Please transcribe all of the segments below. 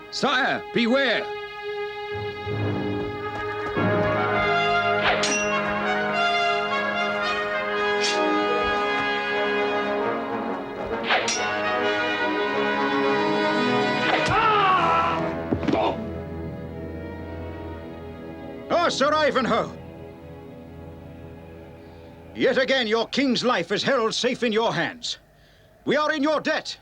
Sire, beware! Ah, Sir Ivanhoe! Yet again your king's life is held safe in your hands. We are in your debt.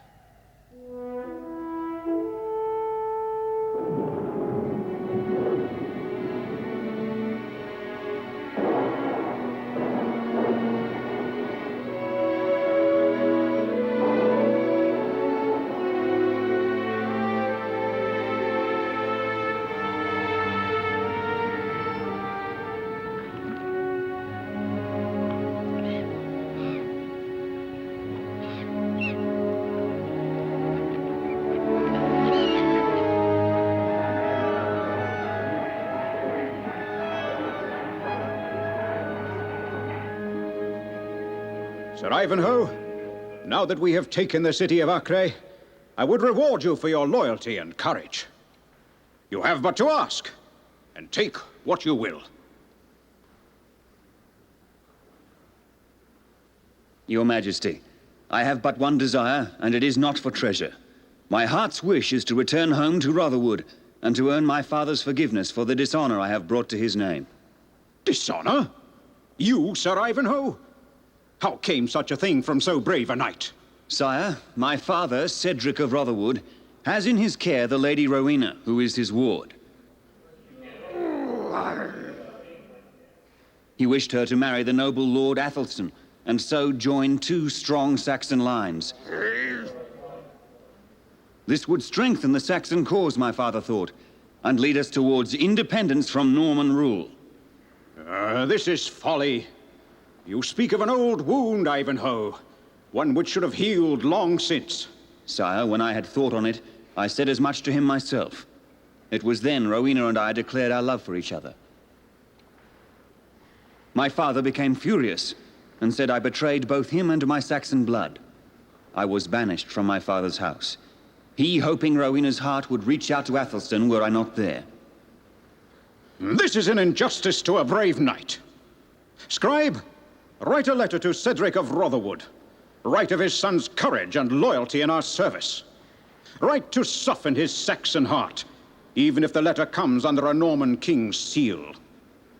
Sir Ivanhoe, now that we have taken the city of Acre, I would reward you for your loyalty and courage. You have but to ask, and take what you will. Your Majesty, I have but one desire, and it is not for treasure. My heart's wish is to return home to Rotherwood, and to earn my father's forgiveness for the dishonor I have brought to his name. Dishonor? You, Sir Ivanhoe? How came such a thing from so brave a knight? Sire, my father, Cedric of Rotherwood, has in his care the Lady Rowena, who is his ward. He wished her to marry the noble Lord Athelstan, and so join two strong Saxon lines. This would strengthen the Saxon cause, my father thought, and lead us towards independence from Norman rule. This is folly. You speak of an old wound, Ivanhoe, one which should have healed long since. Sire, when I had thought on it, I said as much to him myself. It was then Rowena and I declared our love for each other. My father became furious and said I betrayed both him and my Saxon blood. I was banished from my father's house. He, hoping Rowena's heart would reach out to Athelstan were I not there. This is an injustice to a brave knight. Scribe, write a letter to Cedric of Rotherwood. Write of his son's courage and loyalty in our service. Write to soften his Saxon heart, even if the letter comes under a Norman king's seal.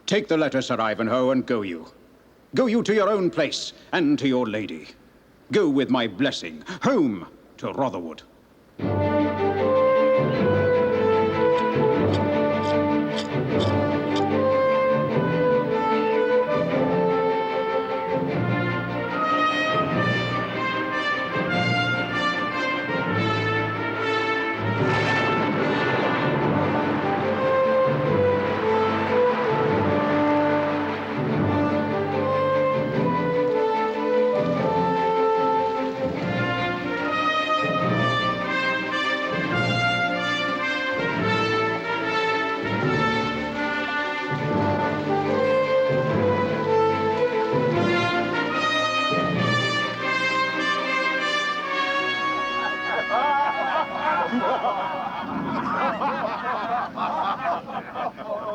Take the letter, Sir Ivanhoe, and go you. Go you to your own place and to your lady. Go with my blessing, home to Rotherwood.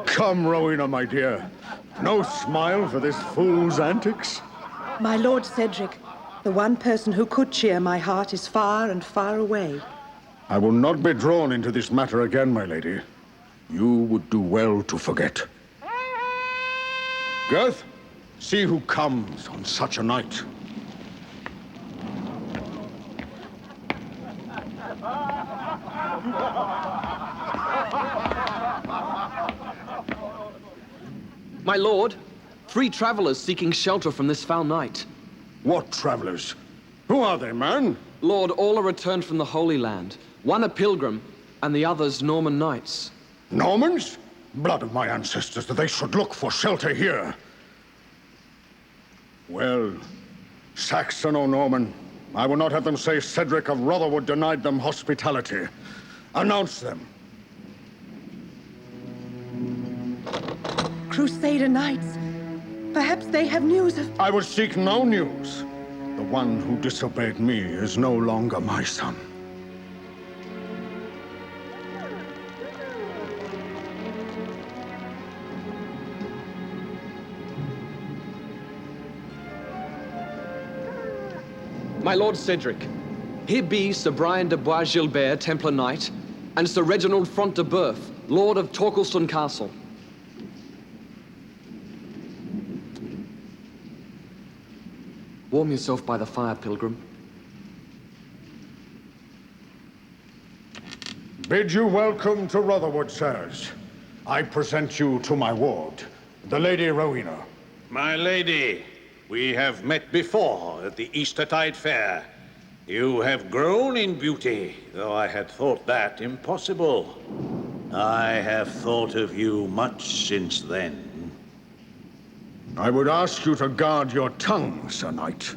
Come, Rowena, my dear. No smile for this fool's antics? My Lord Cedric, the one person who could cheer my heart is far and far away. I will not be drawn into this matter again, my lady. You would do well to forget. Girth, see who comes on such a night. My lord, 3 travelers seeking shelter from this foul night. What travelers? Who are they, man? Lord, all are returned from the Holy Land. One a pilgrim, and the others Norman knights. Normans? Blood of my ancestors, that they should look for shelter here. Well, Saxon or Norman, I will not have them say Cedric of Rotherwood denied them hospitality. Announce them. Crusader knights. Perhaps they have news of... I will seek no news. The one who disobeyed me is no longer my son. My lord Cedric, here be Sir Brian de Bois-Gilbert, Templar Knight, and Sir Reginald Front de Berth, Lord of Torquilstone Castle. Warm yourself by the fire, pilgrim. Bid you welcome to Rotherwood, sirs. I present you to my ward, the Lady Rowena. My lady, we have met before at the Eastertide Fair. You have grown in beauty, though I had thought that impossible. I have thought of you much since then. I would ask you to guard your tongue, Sir Knight.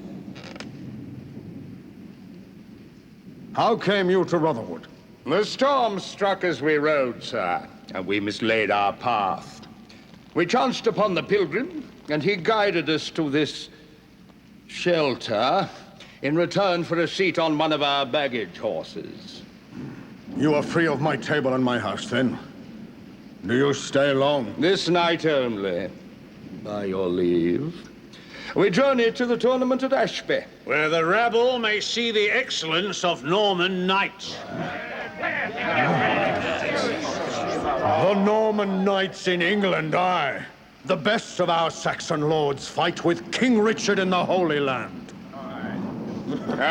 How came you to Rotherwood? The storm struck as we rode, sir, and we mislaid our path. We chanced upon the pilgrim, and he guided us to this shelter in return for a seat on one of our baggage horses. You are free of my table and my house, then? Do you stay long? This night only, by your leave. We journey to the tournament at Ashby. Where the rabble may see the excellence of Norman knights. The Norman knights in England, aye. The best of our Saxon lords fight with King Richard in the Holy Land.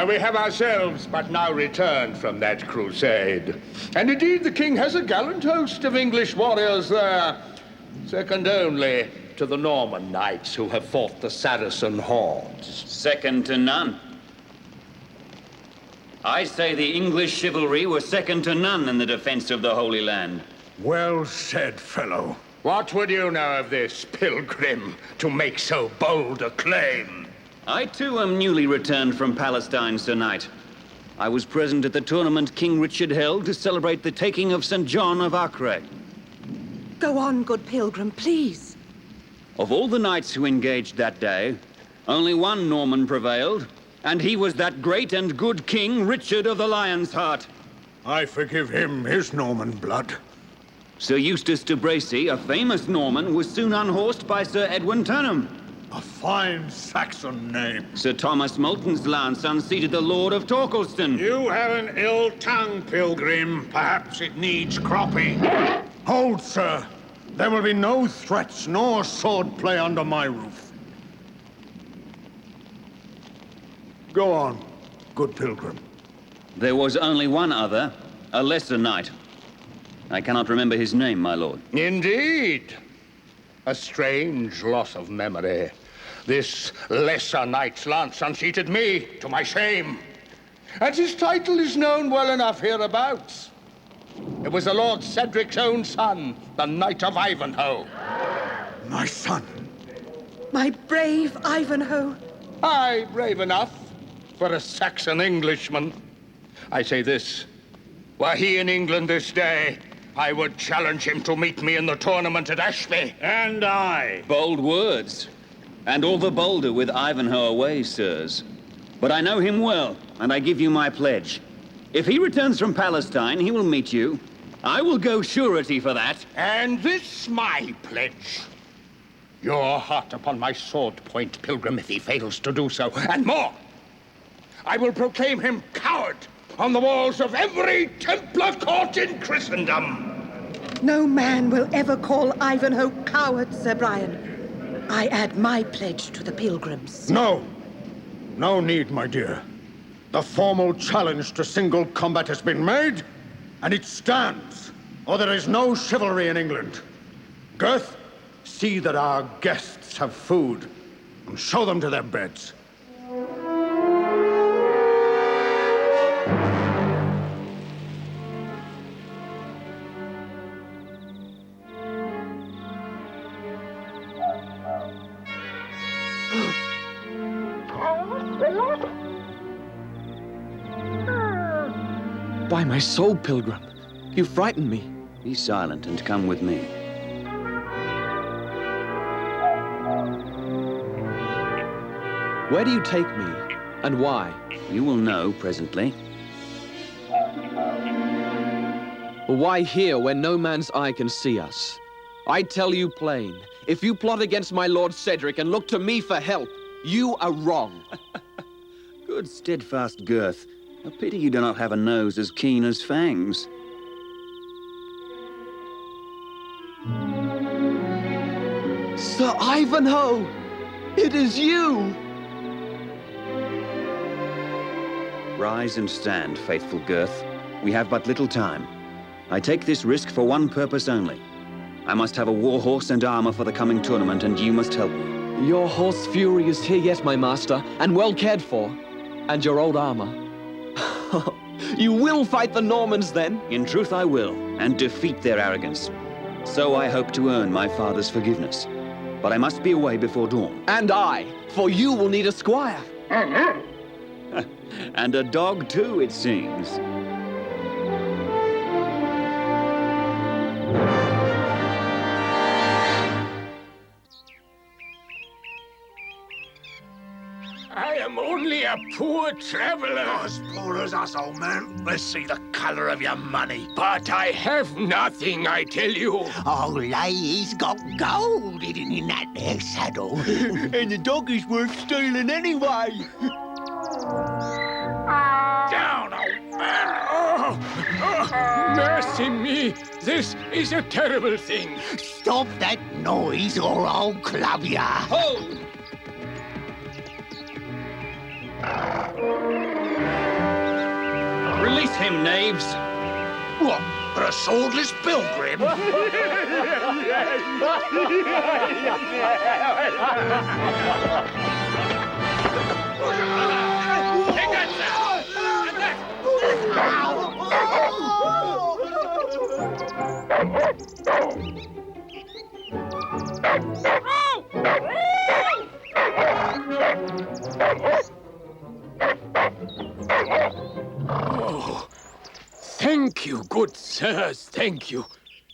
We have ourselves but now returned from that crusade. And indeed the king has a gallant host of English warriors there, second only to the Norman knights who have fought the Saracen hordes. Second to none. I say the English chivalry were second to none in the defense of the Holy Land. Well said, fellow. What would you know of this, pilgrim, to make so bold a claim? I too am newly returned from Palestine, Sir Knight. I was present at the tournament King Richard held to celebrate the taking of St. John of Acre. Go on, good pilgrim, please. Of all the knights who engaged that day, only one Norman prevailed, and he was that great and good King Richard of the Lion's Heart. I forgive him his Norman blood. Sir Eustace de Bracy, a famous Norman, was soon unhorsed by Sir Edwin Turnham. A fine Saxon name. Sir Thomas Moulton's lance unseated the Lord of Torquilstone. You have an ill tongue, pilgrim. Perhaps it needs cropping. Hold, sir. There will be no threats nor sword play under my roof. Go on, good pilgrim. There was only one other, a lesser knight. I cannot remember his name, my lord. Indeed. A strange loss of memory. This lesser knight's lance unseated me, to my shame. And his title is known well enough hereabouts. It was the Lord Cedric's own son, the Knight of Ivanhoe. My son. My brave Ivanhoe. Aye, brave enough for a Saxon Englishman. I say this, were he in England this day, I would challenge him to meet me in the tournament at Ashby. And I. Bold words. And all the bolder with Ivanhoe away, sirs. But I know him well, and I give you my pledge. If he returns from Palestine, he will meet you. I will go surety for that. And this my pledge. Your heart upon my sword point, pilgrim, if he fails to do so. And more, I will proclaim him coward on the walls of every Templar court in Christendom. No man will ever call Ivanhoe coward, Sir Brian. I add my pledge to the pilgrims. No. No need, my dear. The formal challenge to single combat has been made, and it stands, or there is no chivalry in England. Girth, see that our guests have food, and show them to their beds. By my soul, Pilgrim, you frighten me. Be silent and come with me. Where do you take me, and why? You will know presently. Why here where no man's eye can see us? I tell you plain, if you plot against my lord Cedric and look to me for help, you are wrong. Good steadfast girth. A pity you do not have a nose as keen as fangs. Sir Ivanhoe! It is you! Rise and stand, faithful girth. We have but little time. I take this risk for one purpose only. I must have a war horse and armor for the coming tournament, and you must help me. Your horse Fury is here yet, my master, and well cared for. And your old armor. You will fight the Normans, then? In truth, I will, and defeat their arrogance. So I hope to earn my father's forgiveness. But I must be away before dawn. And I, for you will need a squire. And a dog, too, it seems. I am only a poor traveler. As poor as us, old man. Let's see the color of your money. But I have nothing, I tell you. Oh, he's got gold hidden in that there saddle. And the dog is worth stealing anyway. Down, old man. Oh, mercy me. This is a terrible thing. Stop that noise or I'll club ya. Hold! Release him, knaves! What, for a swordless pilgrim? Oh, thank you, good sirs, thank you.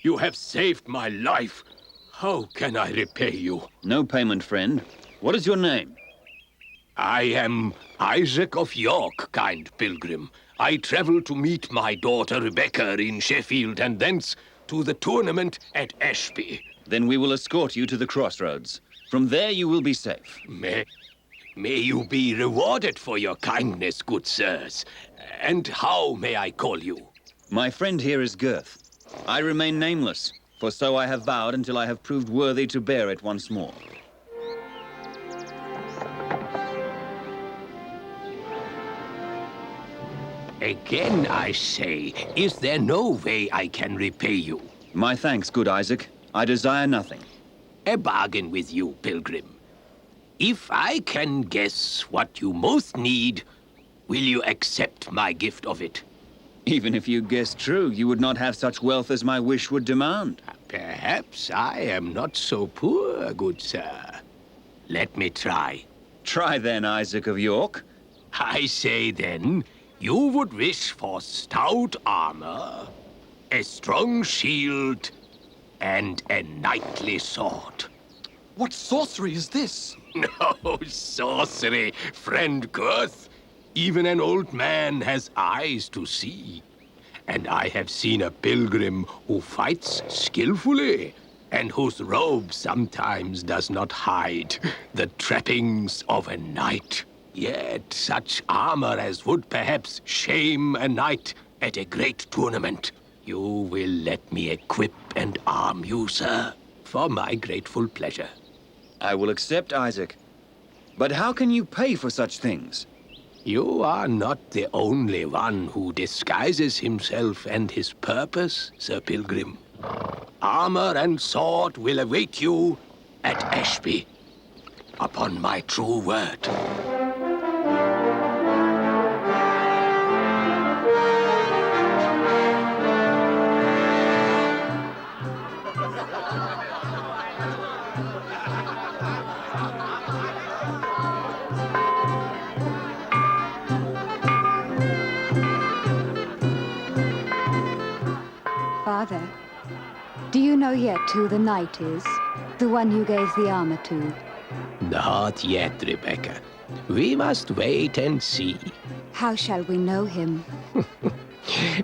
You have saved my life. How can I repay you? No payment, friend. What is your name? I am Isaac of York, kind pilgrim. I travel to meet my daughter Rebecca in Sheffield and thence to the tournament at Ashby. Then we will escort you to the crossroads. From there you will be safe. May you be rewarded for your kindness, good sirs. And how may I call you? My friend here is Girth. I remain nameless, for so I have vowed until I have proved worthy to bear it once more. Again, I say, is there no way I can repay you? My thanks, good Isaac. I desire nothing. A bargain with you, pilgrim. If I can guess what you most need, will you accept my gift of it? Even if you guessed true, you would not have such wealth as my wish would demand. Perhaps I am not so poor, good sir. Let me try. Try then, Isaac of York. I say then, you would wish for stout armor, a strong shield, and a knightly sword. What sorcery is this? No sorcery, friend Girth. Even an old man has eyes to see. And I have seen a pilgrim who fights skillfully, and whose robe sometimes does not hide the trappings of a knight. Yet such armor as would perhaps shame a knight at a great tournament. You will let me equip and arm you, sir, for my grateful pleasure. I will accept, Isaac. But how can you pay for such things? You are not the only one who disguises himself and his purpose, Sir Pilgrim. Armor and sword will await you at Ashby, upon my true word. Mother, do you know yet who the knight is? The one you gave the armor to? Not yet, Rebecca. We must wait and see. How shall we know him?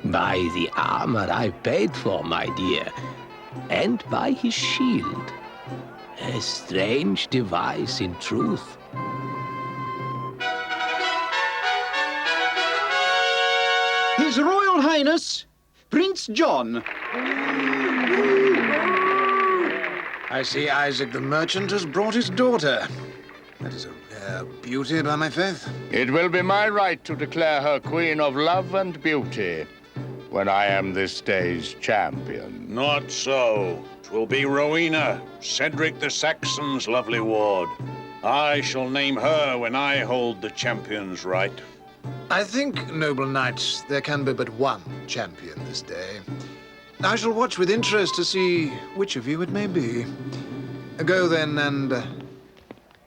By the armor I paid for, my dear, and by his shield. A strange device, in truth. His Royal Highness, Prince John. I see Isaac the merchant has brought his daughter. That is a rare beauty, by my faith. It will be my right to declare her queen of love and beauty when I am this day's champion. Not so. 'Twill be Rowena, Cedric the Saxon's lovely ward. I shall name her when I hold the champion's right. I think, noble knights, there can be but one champion this day. I shall watch with interest to see which of you it may be. Go then, and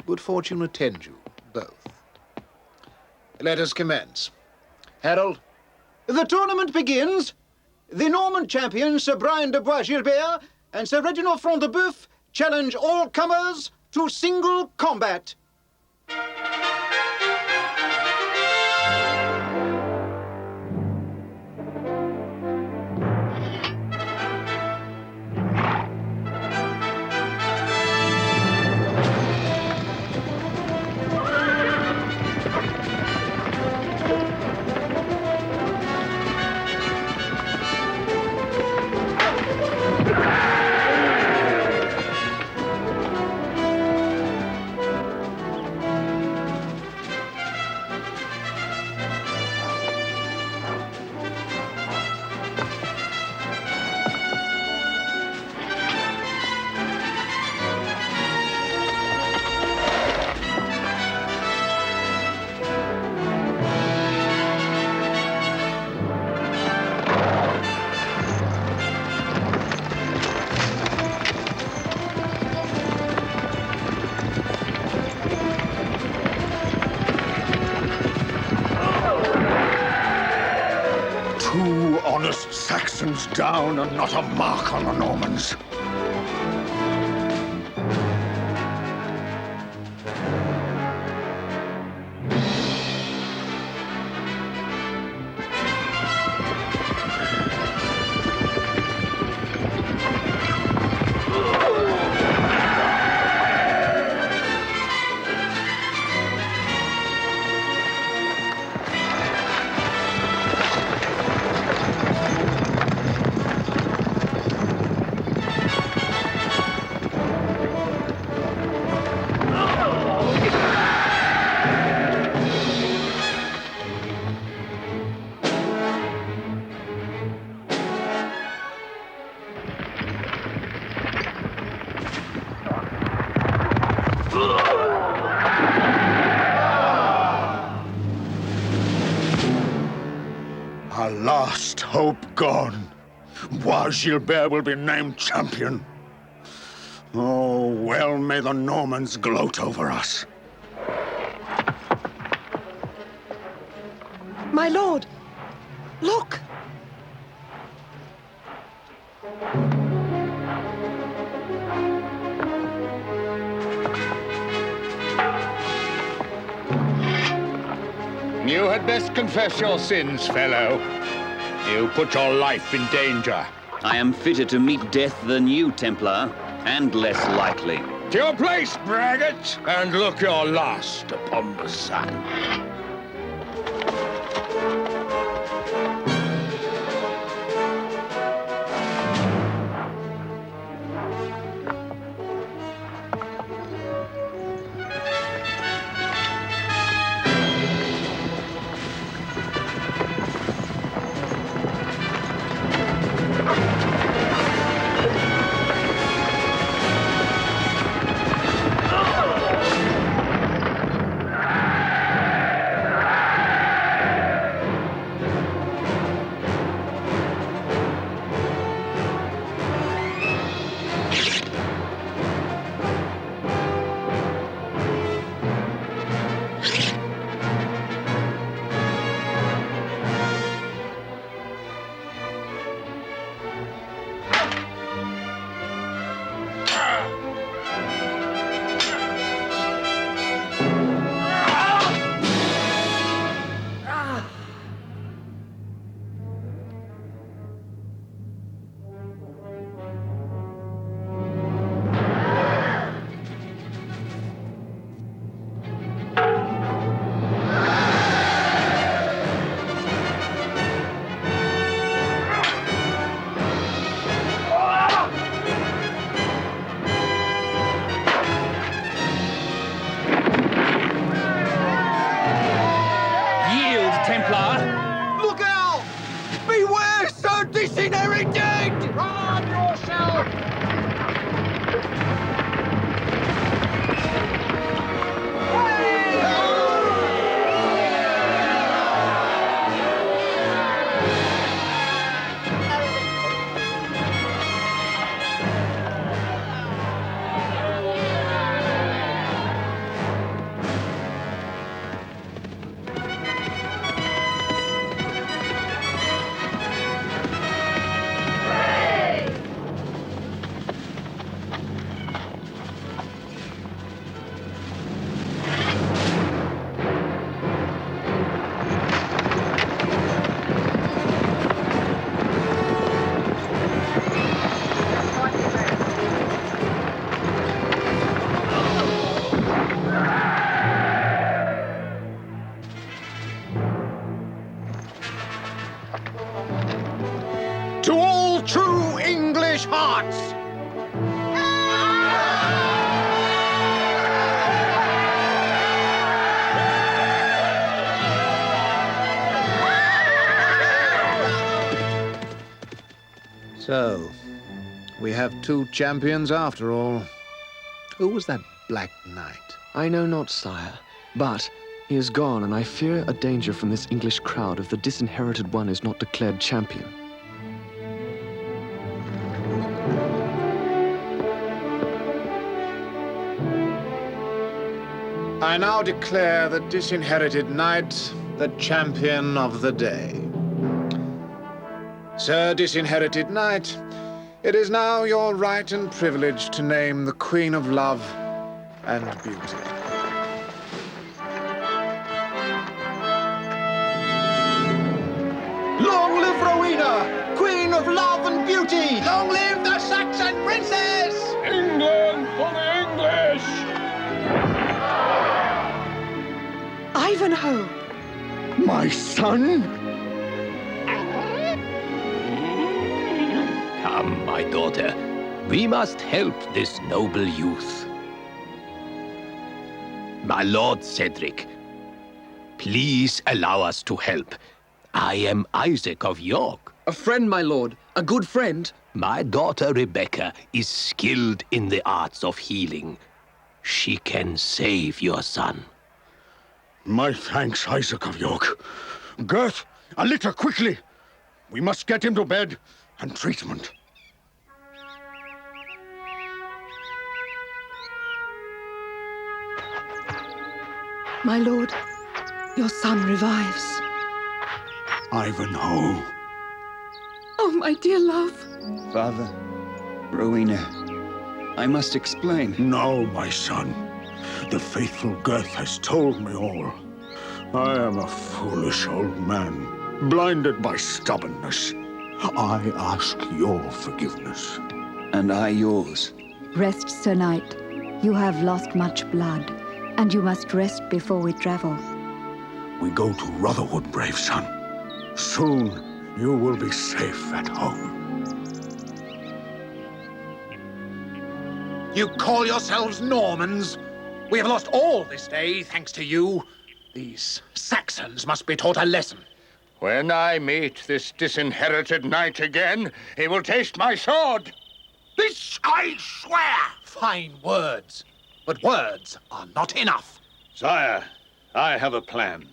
good fortune attend you both. Let us commence. Harold? The tournament begins. The Norman champion, Sir Brian de Bois-Gilbert, and Sir Reginald Front de Boeuf challenge all comers to single combat. Two honest Saxons down and not a mark on the Normans. Our last hope gone. Bois-Gilbert will be named champion. Oh, well may the Normans gloat over us. My lord, look! You had best confess your sins, fellow. You put your life in danger. I am fitter to meet death than you, Templar, and less likely. To your place, braggart, and look your last upon the sun. Scots! So, we have two champions after all. Who was that Black Knight? I know not, sire, but he is gone, and I fear a danger from this English crowd if the disinherited one is not declared champion. I now declare the disinherited knight the champion of the day. Sir Disinherited Knight, it is now your right and privilege to name the Queen of Love and Beauty. Long live Rowena, Queen of Love and Beauty! Long live the Saxon princess! England for the English! Ivanhoe! My son? Come, my daughter. We must help this noble youth. My lord Cedric, please allow us to help. I am Isaac of York. A friend, my lord. A good friend. My daughter Rebecca is skilled in the arts of healing. She can save your son. My thanks, Isaac of York. Gurth, a litter quickly. We must get him to bed and treatment. My lord, your son revives. Ivanhoe. Oh, my dear love. Father, Rowena, I must explain. No, my son. The faithful Gurth has told me all. I am a foolish old man, blinded by stubbornness. I ask your forgiveness. And I yours. Rest, Sir Knight. You have lost much blood, and you must rest before we travel. We go to Rotherwood, brave son. Soon you will be safe at home. You call yourselves Normans? We have lost all this day, thanks to you. These Saxons must be taught a lesson. When I meet this disinherited knight again, he will taste my sword. This I swear! Fine words, but words are not enough. Sire, I have a plan.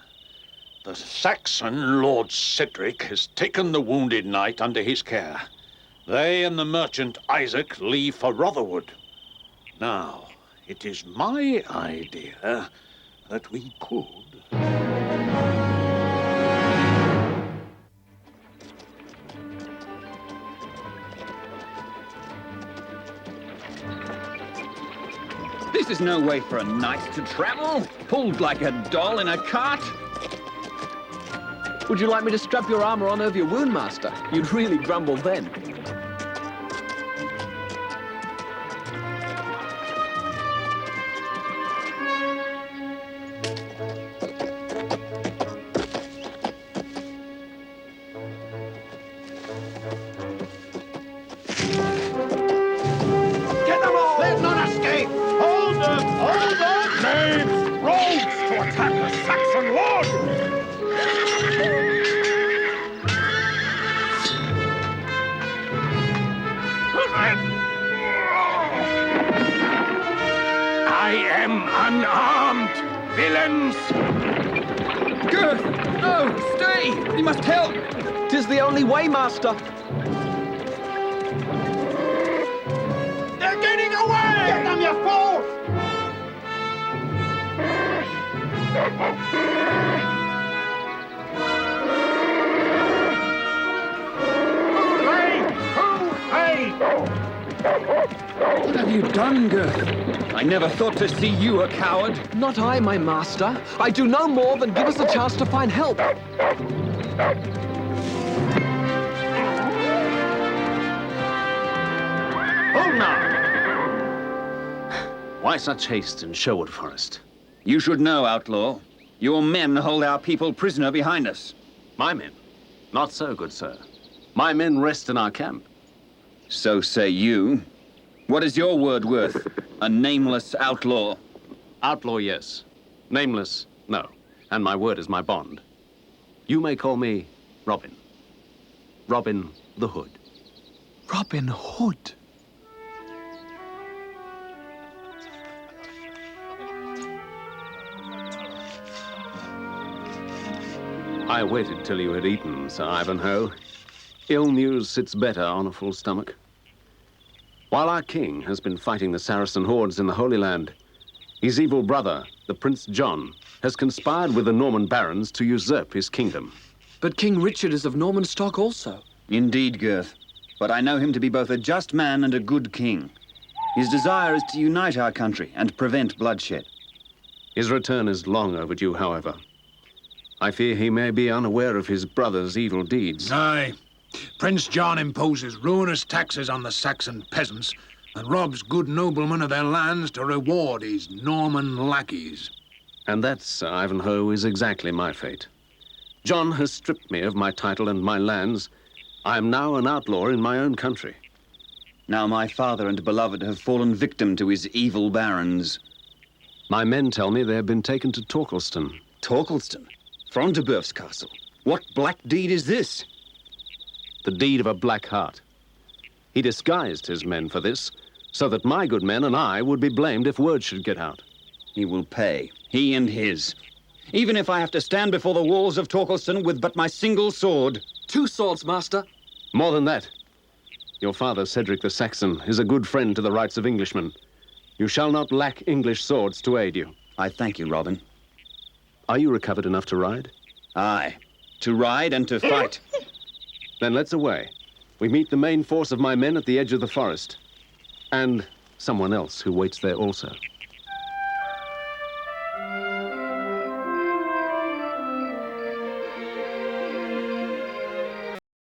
The Saxon Lord Cedric has taken the wounded knight under his care. They and the merchant Isaac leave for Rotherwood. Now, it is my idea that we could... This is no way for a knight to travel, pulled like a doll in a cart. Would you like me to strap your armor on over your wound, master? You'd really grumble then. Get them all! Let none escape! Hold them! Hold them! Knaves! Rogues to attack the Saxon lord! I am unarmed, villains! Gurth! No! Stay! You must help! 'Tis the only way, master. They're getting away! Get them, you fools! What have you done, Gurth? I never thought to see you a coward. Not I, my master. I do no more than give us a chance to find help. Hold now! Why such haste in Sherwood Forest? You should know, outlaw. Your men hold our people prisoner behind us. My men? Not so, good sir. My men rest in our camp. So say you. What is your word worth? A nameless outlaw? Outlaw, yes. Nameless, no. And my word is my bond. You may call me Robin. Robin the Hood. Robin Hood? I waited till you had eaten, Sir Ivanhoe. Ill news sits better on a full stomach. While our king has been fighting the Saracen hordes in the Holy Land, his evil brother, the Prince John, has conspired with the Norman barons to usurp his kingdom. But King Richard is of Norman stock also. Indeed, Gurth. But I know him to be both a just man and a good king. His desire is to unite our country and prevent bloodshed. His return is long overdue, however. I fear he may be unaware of his brother's evil deeds. Aye. Prince John imposes ruinous taxes on the Saxon peasants and robs good noblemen of their lands to reward his Norman lackeys. And that, Sir Ivanhoe, is exactly my fate. John has stripped me of my title and my lands. I am now an outlaw in my own country. Now my father and beloved have fallen victim to his evil barons. My men tell me they have been taken to Torquilston. Torquilston? Frontebeuf's castle? What black deed is this? The deed of a black heart. He disguised his men for this, so that my good men and I would be blamed if word should get out. He will pay, he and his. Even if I have to stand before the walls of Torquilston with but my single sword. 2 swords, master. More than that. Your father, Cedric the Saxon, is a good friend to the rights of Englishmen. You shall not lack English swords to aid you. I thank you, Robin. Are you recovered enough to ride? Aye, to ride and to fight. Then let's away. We meet the main force of my men at the edge of the forest. And someone else who waits there also.